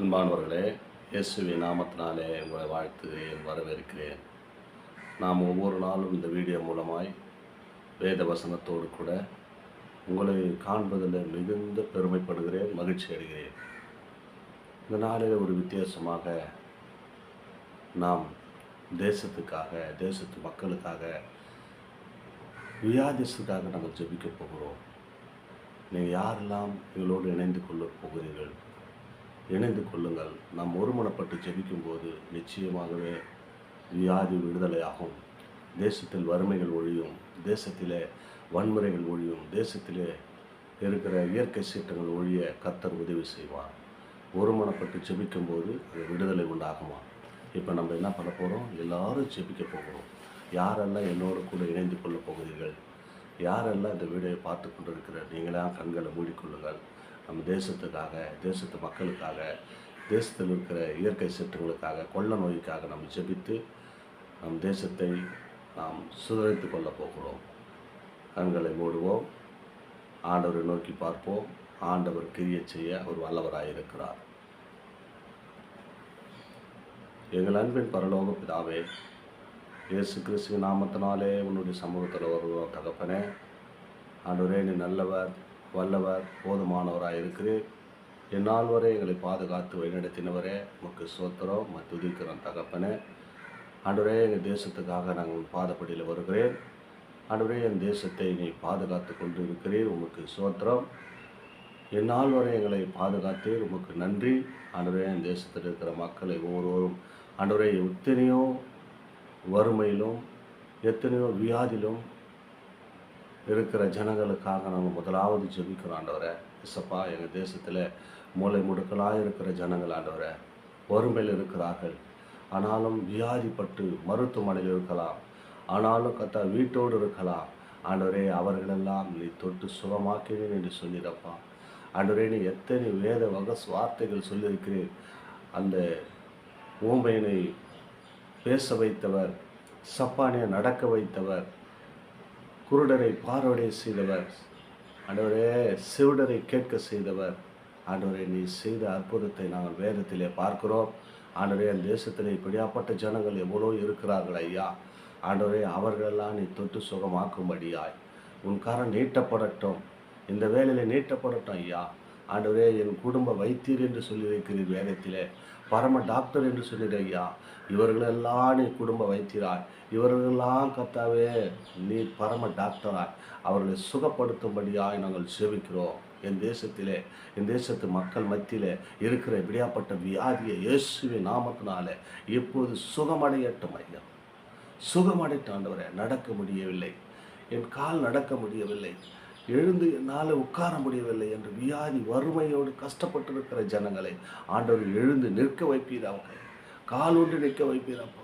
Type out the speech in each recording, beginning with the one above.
அன்பானவர்களே, இயேசுவின் நாமத்தினாலே உங்களை வாழ்த்துகிறேன், வரவேற்கிறேன். நாம் ஒவ்வொரு நாளும் இந்த வீடியோ மூலமாய் வேத வசனத்தோடு கூட உங்களை காண்பதில் மிகுந்த பெருமைப்படுகிறேன், மகிழ்ச்சி அடைகிறேன். இந்த நாளில் ஒரு வித்தியாசமாக நாம் தேசத்துக்காக, தேசத்து மக்களுக்காக, வியாதிஸ்துக்காக நாங்கள் ஜெபிக்க போகிறோம். நீங்கள் யாரெல்லாம் எங்களோடு இணைந்து கொள்ள போகிறீர்கள்? இணைந்து கொள்ளுங்கள். நாம் ஒருமனப்பட்டு ஜெபிக்கும்போது நிச்சயமாகவே வியாதி விடுதலையாகும். தேசத்தில் வறுமைகள் ஒழியும், தேசத்திலே வன்முறைகள் ஒழியும், தேசத்திலே இருக்கிற இயற்கை சீற்றங்கள் ஒழிய கர்த்தர் உதவி செய்வார். ஒருமனப்பட்டு ஜெபிக்கும்போது அது விடுதலை உண்டாகுமா? இப்போ நம்ம என்ன பண்ண போகிறோம்? எல்லாரும் ஜெபிக்க போகிறோம். யாரெல்லாம் என்னோடு கூட இணைந்து கொள்ள போகிறீர்கள்? யாரெல்லாம் இந்த வீடியோவை பார்த்து கொண்டு இருக்கிற நீங்களாம் கண்களை மூடிக்கொள்ளுங்கள். நம்ம தேசத்துக்காக, தேசத்து மக்களுக்காக, தேசத்தில் இருக்கிற இயற்கை சீற்றங்களுக்காக, கொள்ள நோய்க்காக நம்ம ஜெபித்து நம் தேசத்தை நாம் சுதரித்து கொள்ள போகிறோம். கண்களை மூடுவோம், ஆண்டவரை நோக்கி பார்ப்போம். ஆண்டவர் கிரியை செய்ய அவர் வல்லவராயிருக்கிறார். எங்கள் அன்பின் பரலோக பிதாவே, இயேசு கிறிஸ்துவின் நாமத்தினாலே உன்னுடைய சமூகத்தில் வருவோம். தகப்பனே, ஆண்டவரே, நீ நல்லவர், வல்லவர், போதுமானவராக இருக்கிறேன். என்னால் வரை எங்களை பாதுகாத்து வழிநடத்தினவரே, உமக்கு ஸ்தோத்திரம், துதிக்கிறோம். தகப்பனே, ஆண்டவரே, எங்கள் தேசத்துக்காக நாங்கள் பாதப்படியில் வருகிறேன். ஆண்டவரே, என் தேசத்தை நீ பாதுகாத்து கொண்டு இருக்கிறீர், உமக்கு ஸ்தோத்திரம். என்னால் வரை எங்களை பாதுகாத்தீர், உமக்கு நன்றி. ஆண்டவரே, என் தேசத்தில் இருக்கிற மக்களை ஒவ்வொருவரும் ஆண்டவரே எத்தனையோ வறுமையிலும் எத்தனையோ வியாதியிலும் இருக்கிற ஜனங்களுக்காக நாங்கள் முதலாவது ஜெபிக்கிறோம். ஆண்டவரை இசப்பா, எங்கள் தேசத்தில் மூளை முடுக்கலாக இருக்கிற ஜனங்கள் ஆண்டவரை வறுமையில் இருக்கிறார்கள். ஆனாலும் வியாதிப்பட்டு மருத்துவமனையில் இருக்கலாம், ஆனாலும் கத்தா வீட்டோடு இருக்கலாம். ஆண்டவரே, அவர்களெல்லாம் நீ தொட்டு சுகமாக்கினேன் என்று சொல்லிடப்பா. ஆண்டவரே, நீ எத்தனை வேத வார்த்தைகள் சொல்லியிருக்கிறேன். அந்த ஊமையினை பேச வைத்தவர், சப்பானியை நடக்க வைத்தவர், குருடரை பார்வையை செய்தவர், ஆண்டவரே செவிடரை கேட்க செய்தவர். ஆண்டவரே, நீ செய்த அற்புதத்தை நாங்கள் வேதத்திலே பார்க்கிறோம். ஆண்டவரே, அந்த தேசத்திலே இப்படியாப்பட்ட ஜனங்கள் எவ்வளோ இருக்கிறார்கள் ஐயா. ஆண்டவரே, அவர்களெல்லாம் நீ தொட்டு சுகமாக்கும்படியாய் உன் கரம் நீட்டப்படட்டும், இந்த வேலையில் நீட்டப்படட்டும் ஐயா. ஆண்டவரே, என் குடும்ப வைத்தியர் என்று சொல்லி வைக்கிறீர் வேதத்திலே, பரம டாக்டர் என்று சொல்லிடு ஐயா. இவர்களெல்லாம் நீ குடும்ப வைத்தியராய், இவர்களெல்லாம் கர்த்தாவே நீ பரம டாக்டராய் அவர்களை சுகப்படுத்தும்படியாய் நாங்கள் சேவிக்கிறோம். என் தேசத்திலே, என் தேசத்து மக்கள் மத்தியிலே இருக்கிற இப்படியாப்பட்ட வியாதியை இயேசுவின் நாமத்தினாலே எப்போது சுகமடையட்டும் ஐயா. சுகமடையட்டும் ஆண்டவரே. நடக்க முடியவில்லை, என் கால் நடக்க முடியவில்லை, எழுந்து என்னால் உட்கார முடியவில்லை என்று வியாதி வறுமையோடு கஷ்டப்பட்டு இருக்கிற ஜனங்களை ஆண்டவர் எழுந்து நிற்க வைப்பீராக, காலூன்றி நிற்க வைப்பீரப்பா.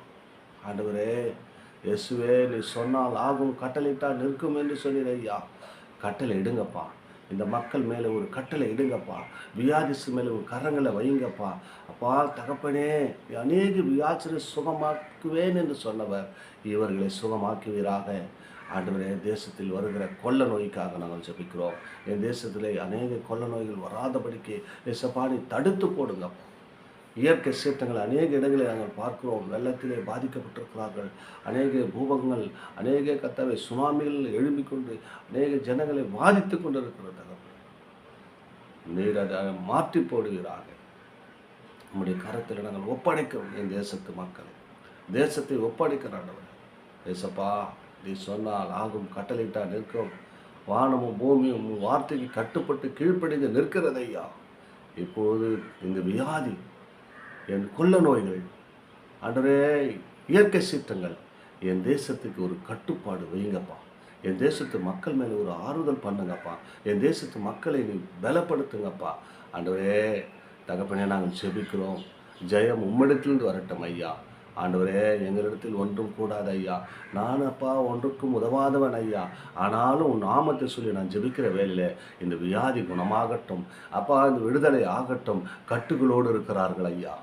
ஆண்டவரே இயேசுவே, நீ சொன்னால் ஆகும், கட்டளையிட்டால் நிற்கும் என்று சொன்னீர் ஐயா. கட்டளை இடுங்கப்பா, இந்த மக்கள் மேலே ஒரு கட்டளை இடுங்கப்பா. வியாதிசு மேலே ஒரு கரங்களை வையுங்கப்பா. அப்பா தகப்பனே, அநேக வியாதியை சுகமாக்குவேன் என்று சொன்னவர் இவர்களை சுகமாக்குவீராக. ஆண்டவரே, தேசத்தில் வருகிற கொள்ள நோய்க்காக நாங்கள் ஜெபிக்கிறோம். என் தேசத்திலே அநேக கொள்ள நோய்கள் வராதபடிக்கு இயேசுப்பாவை தடுத்து போடுங்க. இயற்கை சீற்றங்கள் அநேக இடங்களில் நாங்கள் பார்க்கிறோம். வெள்ளத்திலே பாதிக்கப்பட்டிருக்கிறார்கள். அநேக பூகம்பங்கள், அநேக கர்த்தாவே சுனாமிகள் எழும்பிக்கொண்டு அநேக ஜனங்களை பாதித்து கொண்டு இருக்கிறது. நீர் அதை மாற்றி போடுகிறார்கள். நம்முடைய கரத்தில் நாங்கள் ஒப்படைக்கிறோம். என் தேசத்து மக்களை, தேசத்தை ஒப்படைக்கிறாண்டவர். இயேசுப்பா, நீ சொன்னால் ஆகும், கட்டளையிட்டால் நிற்கும். வானமும் பூமியும் வார்த்தைக்கு கட்டுப்பட்டு கீழ்ப்படிந்து நிற்கிறது ஐயா. இப்போது இந்த வியாதி, என் கொள்ள நோய்கள், ஆண்டவரே இயற்கை சீற்றங்கள், என் தேசத்துக்கு ஒரு கட்டுப்பாடு வைங்கப்பா. என் தேசத்து மக்கள் மேலே ஒரு ஆறுதல் பண்ணுங்கப்பா. என் தேசத்து மக்களை நீ பலப்படுத்துங்கப்பா. ஆண்டவரே தகப்பனே, நாங்கள் செபிக்கிறோம். ஜெயம் உம்மிடத்திலிருந்து வரட்டும் ஐயா. ஆண்டவரே, எங்களிடத்தில் ஒன்றும் கூடாது ஐயா. நான் அப்பா ஒன்றுக்கும் உதவாதவன் ஐயா. ஆனாலும் உன் நாமத்தை சொல்லி நான் ஜெபிக்கிற வேலையில் இந்த வியாதி குணமாகட்டும் அப்பா, இந்த விடுதலை ஆகட்டும். கட்டுகளோடு இருக்கிறார்கள் ஐயா.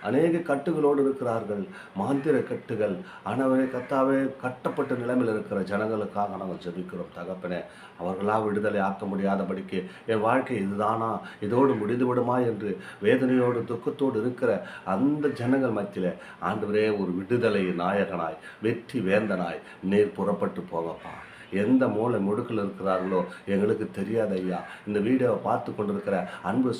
அநேக கட்டுகளோடு இருக்கிறார்கள், மாந்திர கட்டுகள். ஆண்டவரே கர்த்தாவே, கட்டப்பட்ட நிலைமையில் இருக்கிற ஜனங்களுக்காக நாங்கள் ஜெபிக்கிறோம் தகப்பனே. அவர்களா விடுதலை ஆக்க முடியாதபடிக்கு என் வாழ்க்கை இதுதானா, இதோடு முடிந்து விடுமா என்று வேதனையோடு துக்கத்தோடு இருக்கிற அந்த ஜனங்கள் மத்தியில் ஆண்டவரே ஒரு விடுதலை நாயகனாய், வெற்றி வேந்தனாய் நீர் புறப்பட்டு போகப்பா. எந்த மூளை முடுக்கில் இருக்கிறார்களோ எங்களுக்கு தெரியாது ஐயா. இந்த வீடியோவை பார்த்து கொண்டிருக்கிற அன்பு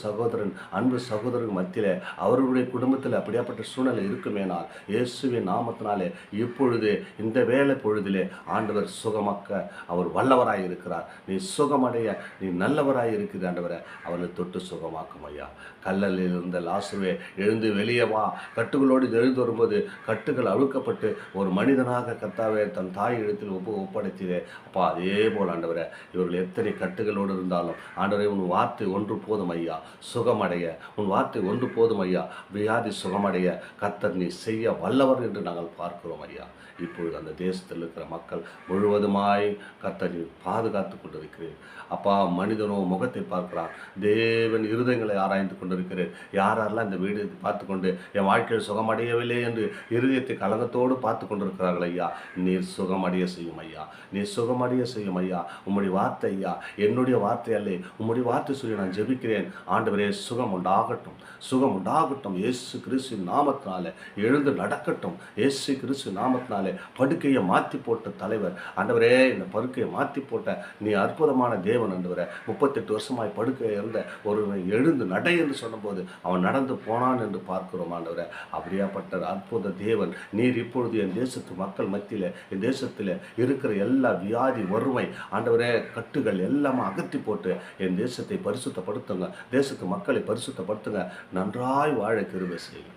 சகோதரன் மத்தியில் அவர்களுடைய குடும்பத்தில் அப்படியாப்பட்ட சூழ்நிலை இருக்குமேனால் இயேசுவின் நாமத்தினாலே இப்பொழுது இந்த வேலை பொழுதிலே ஆண்டவர் சுகமாக்க அவர் வல்லவராய் இருக்கிறார். நீ சுகமடைய நீ நல்லவராய் இருக்கிற ஆண்டவரை அவர்களை தொட்டு சுகமாக்கும் ஐயா. கல்லலில் இருந்த லாசருவே எழுந்து வெளியே வா. கட்டுகளோடு எழுந்து வரும்போது கட்டுகள் அழுக்கப்பட்டு ஒரு மனிதனாக கர்த்தாவே தன் தாய் இடத்தில் ஒப்படைத்தீரே அப்பா. அதே போல் ஆண்டவரே, இவர்கள் எத்தனை கட்டுகளோடு இருந்தாலும் ஆண்டவரே உன் வார்த்தை ஒன்று போதும் ஐயா சுகமடைய. உன் வார்த்தை ஒன்று போதும் ஐயா வியாதி சுகமடைய கர்த்தர் நீ செய்ய வல்லவர் என்று நாங்கள் பார்க்கிறோம் ஐயா. இப்பொழுது அந்த தேசத்தில் இருக்கிற மக்கள் முழுவதுமாய் கர்த்தர் நீ பாதுகாத்து கொண்டிருக்கிறேன் அப்பா. மனிதனோ முகத்தை பார்க்கிறான், தேவன் இருதயங்களை ஆராய்ந்து கொண்டிருக்கிறேன். யாரெல்லாம் இந்த வீடு பார்த்து கொண்டு என் வாழ்க்கையில் சுகமடையவில்லை என்று இருதயத்தை கலங்கத்தோடு பார்த்து கொண்டிருக்கிறார்கள் ஐயா, நீர் சுகமடைய செய்யும் ஐயா. நீ சுகமடைய செய்யும் ஐயா. உம்முடைய வார்த்தை ஐயா, என்னுடைய வார்த்தை அல்ல, உம்முடைய வார்த்தை சொல்லி நான் ஜெபிக்கிறேன் ஆண்டவரே. சுகம் உண்டாகட்டும், சுகம் உண்டாகட்டும். இயேசு கிறிஸ்து நாமத்தினாலே எழுந்து நடக்கட்டும். இயேசு கிறிஸ்து நாமத்தினாலே படுக்கையை மாற்றி போட்ட தலைவர் ஆண்டவரே, இந்த படுக்கையை மாற்றி போட்ட நீ அற்புதமான தேவன் ஆண்டவரே. 38 வருஷமாய் படுக்கையை இருந்த ஒருவன் எழுந்து நடை என்று சொன்னபோது அவன் நடந்து போனான் என்று பார்க்கிறோம் ஆண்டவரே. அப்படியாப்பட்ட அற்புத தேவன் நீர் இப்பொழுது என் தேசத்து மக்கள் மத்தியில், என் தேசத்தில் இருக்கிற எல்லா வியாதி வறுமை ஆண்டவரே கட்டுகள் எல்லாமே அகற்றி போட்டு என் தேசத்தை பரிசுத்தப்படுத்துங்க, தேசத்து மக்களை பரிசுத்தப்படுத்துங்க. நன்றாய் வாழ கிருபை செய்யுங்க.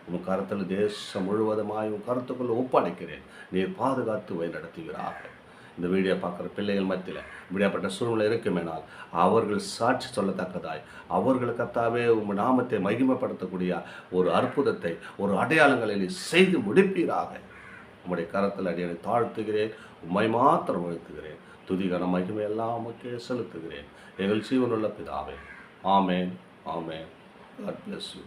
உன் கருத்தில் தேசம் முழுவதுமாய் உன் கருத்துக்குள்ள ஒப்படைக்கிறேன். நீர் பாதுகாத்து வழி நடத்துகிறாக. இந்த வீடியோ பார்க்குற பிள்ளைகள் மத்தியில் இப்படியாப்பட்ட சூழ்நிலை இருக்குமேனால் அவர்கள் சாட்சி சொல்லத்தக்கதாய் அவர்கள் கர்த்தாவே உங்கள் நாமத்தை மகிமைப்படுத்தக்கூடிய ஒரு அற்புதத்தை, ஒரு அடையாளங்களை நீ செய்து முடிப்பீராக. உம்முடைய கரத்தில் அடியனை தாழ்த்துகிறேன், உம்மை மாத்திரம் உயர்த்துகிறேன். துதிகன மகிமை எல்லாம் உமக்கே செலுத்துகிறேன். எங்கள் ஜீவனுள்ள பிதாவே. ஆமேன், ஆமேன். God bless you.